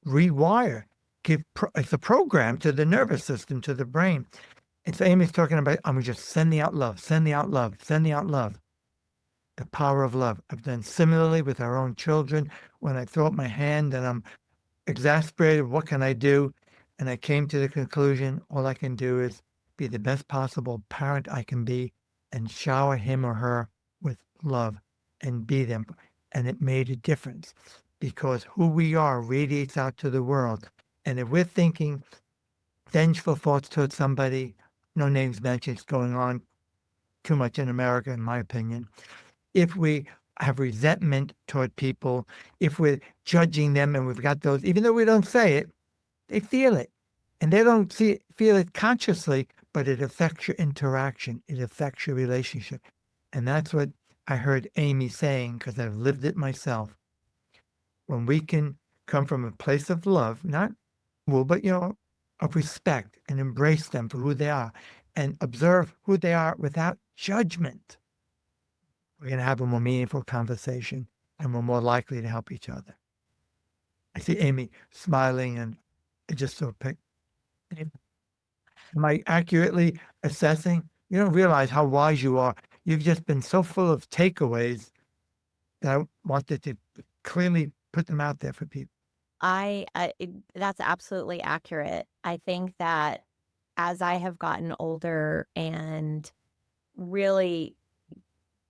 rewire. It's a program to the nervous system, to the brain. And so Amy's talking about, I'm just sending out love, sending out love, sending out love. The power of love. I've done similarly with our own children. When I throw up my hand and I'm exasperated, what can I do? And I came to the conclusion, all I can do is be the best possible parent I can be and shower him or her with love and be them. And it made a difference, because who we are radiates out to the world. And if we're thinking vengeful thoughts towards somebody, no names mentioned, it's going on too much in America, in my opinion. If we have resentment toward people, if we're judging them and we've got those, even though we don't say it, they feel it. And they don't feel it consciously, but it affects your interaction. It affects your relationship. And that's what I heard Amy saying, because I've lived it myself. When we can come from a place of love, not will, but, of respect, and embrace them for who they are and observe who they are without judgment, we're going to have a more meaningful conversation and we're more likely to help each other. I see Amy smiling, and I just so picked. Am I accurately assessing? You don't realize how wise you are. You've just been so full of takeaways that I wanted to clearly put them out there for people. That's absolutely accurate. I think that as I have gotten older and really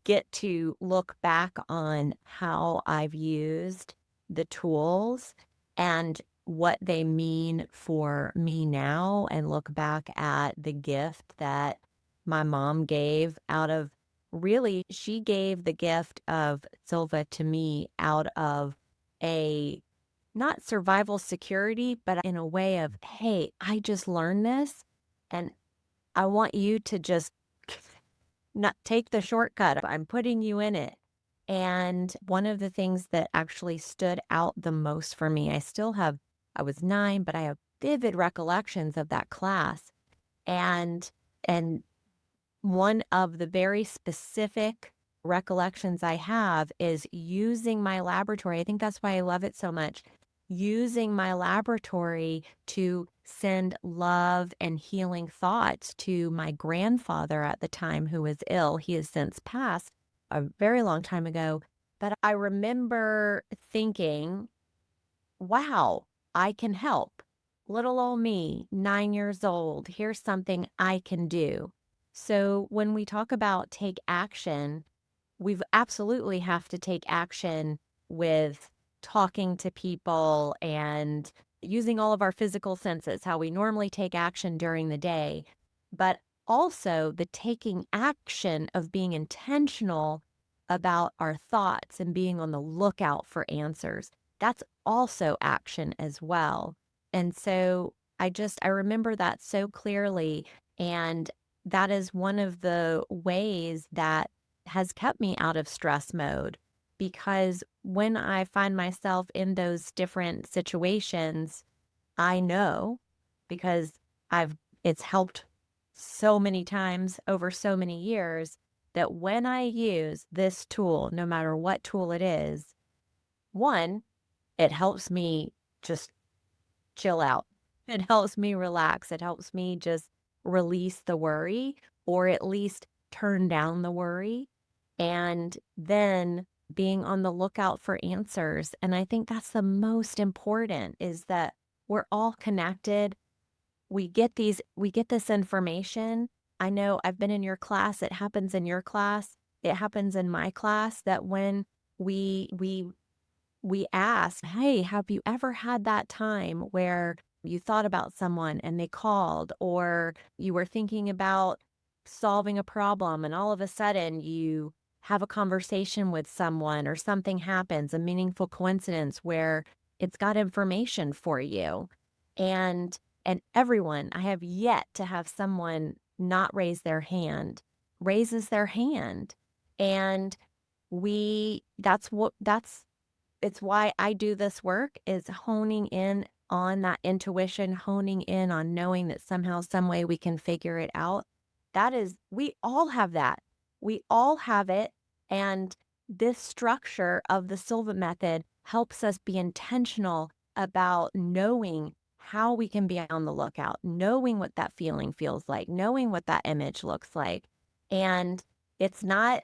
get to look back on how I've used the tools and what they mean for me now and look back at the gift that my mom gave out of really, she gave the gift of Silva to me out of a not survival security, but in a way of, hey, I just learned this and I want you to just not take the shortcut. I'm putting you in it. And one of the things that actually stood out the most for me, I was 9, but I have vivid recollections of that class. And and one of the very specific recollections I have is using my laboratory. I think that's why I love it so much. Using my laboratory to send love and healing thoughts to my grandfather at the time who was ill. He has since passed a very long time ago. But I remember thinking, wow, I can help. Little old me, 9 years old, here's something I can do. So when we talk about take action, we absolutely have to take action with talking to people and using all of our physical senses, how we normally take action during the day, but also the taking action of being intentional about our thoughts and being on the lookout for answers. That's also action as well. And so I remember that so clearly. And that is one of the ways that has kept me out of stress mode, because when I find myself in those different situations, I know, because I've it's helped so many times over so many years, that when I use this tool, no matter what tool it is, one, it helps me just chill out. It helps me relax. It helps me just release the worry, or at least turn down the worry. And then being on the lookout for answers. And I think that's the most important, is that we're all connected. We get this information. I know I've been in your class. It happens in your class. It happens in my class, that when we we we ask, hey, have you ever had that time where you thought about someone and they called, or you were thinking about solving a problem and all of a sudden you have a conversation with someone, or something happens, a meaningful coincidence where it's got information for you. And everyone, I have yet to have someone not raise their hand, raises their hand. And that's it's why I do this work, is honing in on that intuition, honing in on knowing that somehow, some way we can figure it out. We all have that. We all have it. And this structure of the Silva method helps us be intentional about knowing how we can be on the lookout, knowing what that feeling feels like, knowing what that image looks like. And it's not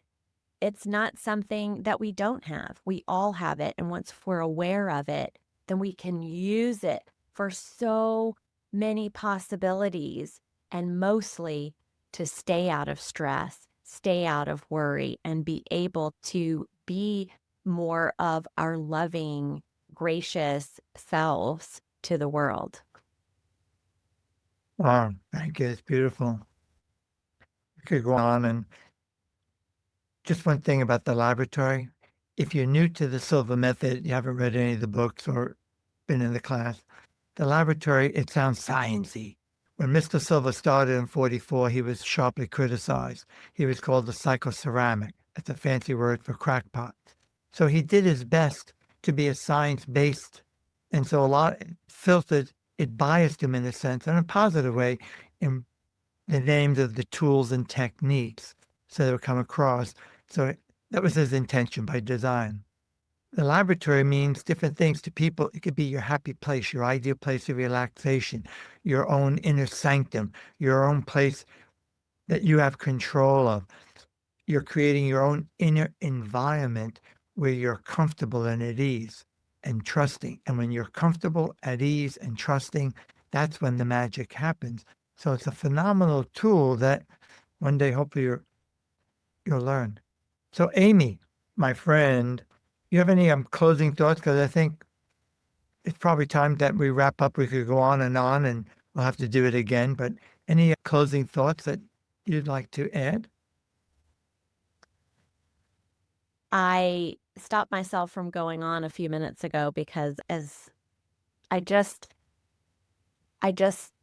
it's not something that we don't have. We all have it. And once we're aware of it, then we can use it for so many possibilities, and mostly to stay out of stress, stay out of worry, and be able to be more of our loving, gracious selves to the world. Wow, thank you. It's beautiful. We could go on. And just one thing about the laboratory. If you're new to the Silva method, you haven't read any of the books or been in the class, the laboratory, it sounds sciencey. When Mr. Silva started in 44, he was sharply criticized. He was called a psychoceramic. That's a fancy word for crackpot. So he did his best to be a science-based, and so a lot filtered, it biased him in a sense, in a positive way, in the names of the tools and techniques so they would come across. So that was his intention by design. The laboratory means different things to people. It could be your happy place, your ideal place of relaxation, your own inner sanctum, your own place that you have control of. You're creating your own inner environment where you're comfortable and at ease and trusting. And when you're comfortable, at ease, and trusting, that's when the magic happens. So it's a phenomenal tool that one day hopefully you'll learn. So Amy, my friend, you have any closing thoughts? Because I think it's probably time that we wrap up. We could go on, and we'll have to do it again. But any closing thoughts that you'd like to add? I stopped myself from going on a few minutes ago because as I just, I just,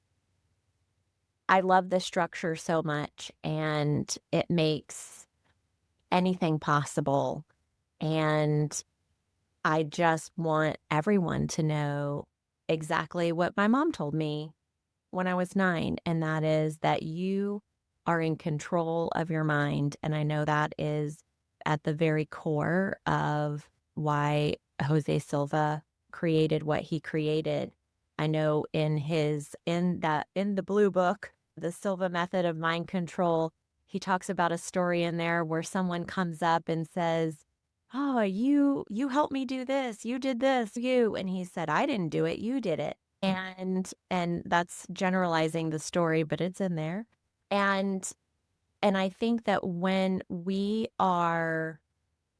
I love the structure so much, and it makes anything possible. And I just want everyone to know exactly what my mom told me when I was 9, and that is that you are in control of your mind. And I know that is at the very core of why Jose Silva created what he created. I know in the blue book, The Silva Method of Mind Control, he talks about a story in there where someone comes up and says, "Oh, you helped me do this. You did this, you." And he said, "I didn't do it. You did it." And that's generalizing the story, but it's in there. And and I think that when we are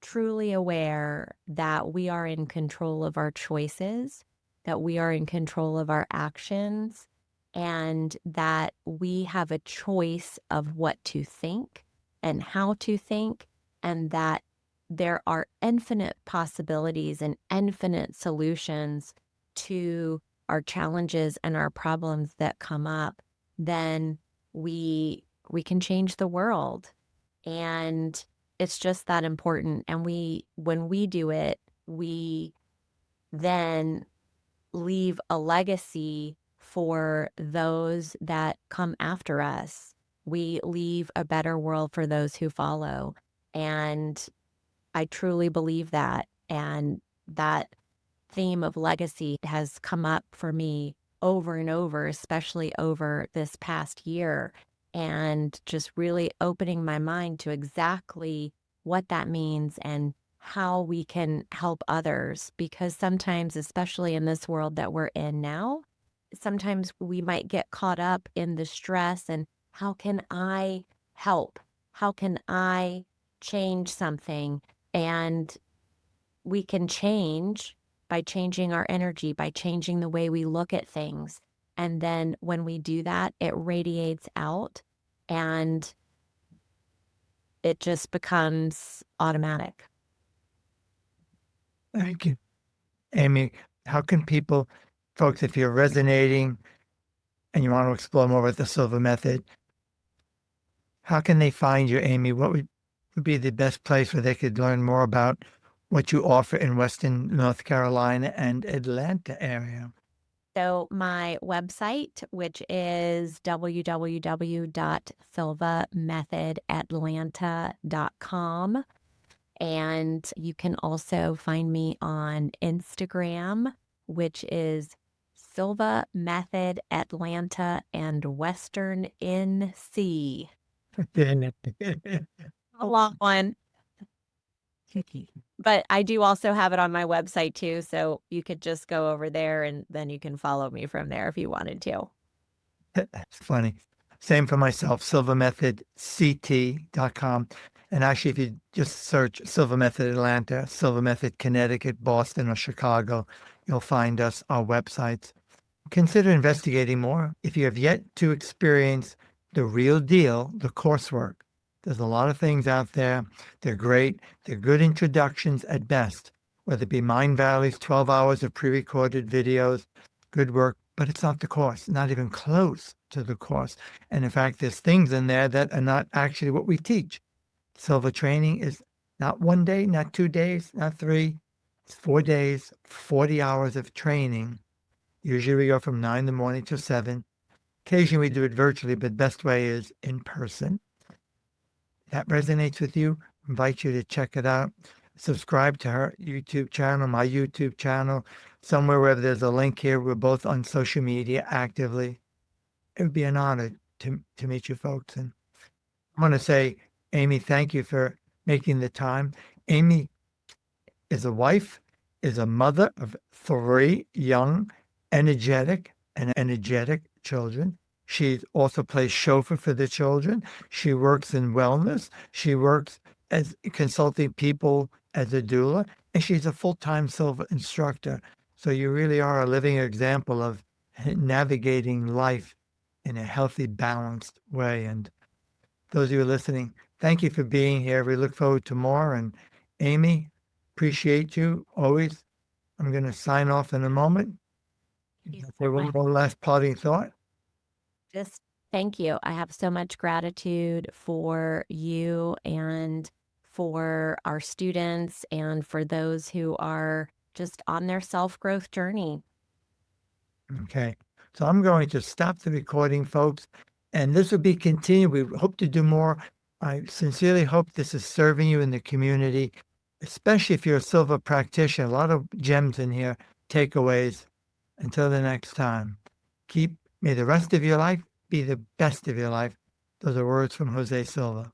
truly aware that we are in control of our choices, that we are in control of our actions, and that we have a choice of what to think and how to think, and that there are infinite possibilities and infinite solutions to our challenges and our problems that come up, then we can change the world. And it's just that important. And when we do it, we then leave a legacy for those that come after us. We leave a better world for those who follow. And I truly believe that. And that theme of legacy has come up for me over and over, especially over this past year, and just really opening my mind to exactly what that means and how we can help others. Because sometimes, especially in this world that we're in now, sometimes we might get caught up in the stress and how can I help? How can I change something? And we can change by changing our energy, by changing the way we look at things. And then when we do that, it radiates out and it just becomes automatic. Thank you. Amy, how can folks, if you're resonating and you want to explore more with the Silva Method, how can they find you, Amy? What would be the best place where they could learn more about what you offer in Western North Carolina and Atlanta area? So my website, which is www.silvamethodatlanta.com. And you can also find me on Instagram, which is Silva Method Atlanta and Western NC. A long one. But I do also have it on my website too, so you could just go over there and then you can follow me from there if you wanted to. That's funny. Same for myself, silvamethodct.com. And actually, if you just search Silva Method Atlanta, Silva Method Connecticut, Boston, or Chicago, you'll find us, our websites. Consider investigating more. If you have yet to experience the real deal, the coursework, there's a lot of things out there. They're great. They're good introductions at best, whether it be Mind Valley's 12 hours of pre-recorded videos, good work, but it's not the course, not even close to the course. And in fact, there's things in there that are not actually what we teach. Silva training is not 1 day, not 2 days, not 3. It's 4 days, 40 hours of training. Usually we go from 9 in the morning to 7. Occasionally we do it virtually, but best way is in person. That resonates with you, I invite you to check it out. Subscribe to her YouTube channel, my YouTube channel, somewhere where there's a link here. We're both on social media actively. It would be an honor to meet you folks. And I want to say, Amy, thank you for making the time. Amy is a wife, is a mother of 3 young, energetic children. She also plays chauffeur for the children. She works in wellness. She works as consulting people as a doula, and she's a full-time Silva instructor. So you really are a living example of navigating life in a healthy, balanced way. And those of you listening, thank you for being here. We look forward to more. And Amy, appreciate you always. I'm going to sign off in a moment. Say one more last parting thought. Just thank you. I have so much gratitude for you and for our students and for those who are just on their self-growth journey. Okay. So I'm going to stop the recording, folks, and this will be continued. We hope to do more. I sincerely hope this is serving you in the community, especially if you're a Silva practitioner. A lot of gems in here, takeaways. Until the next time, may the rest of your life be the best of your life. Those are words from Jose Silva.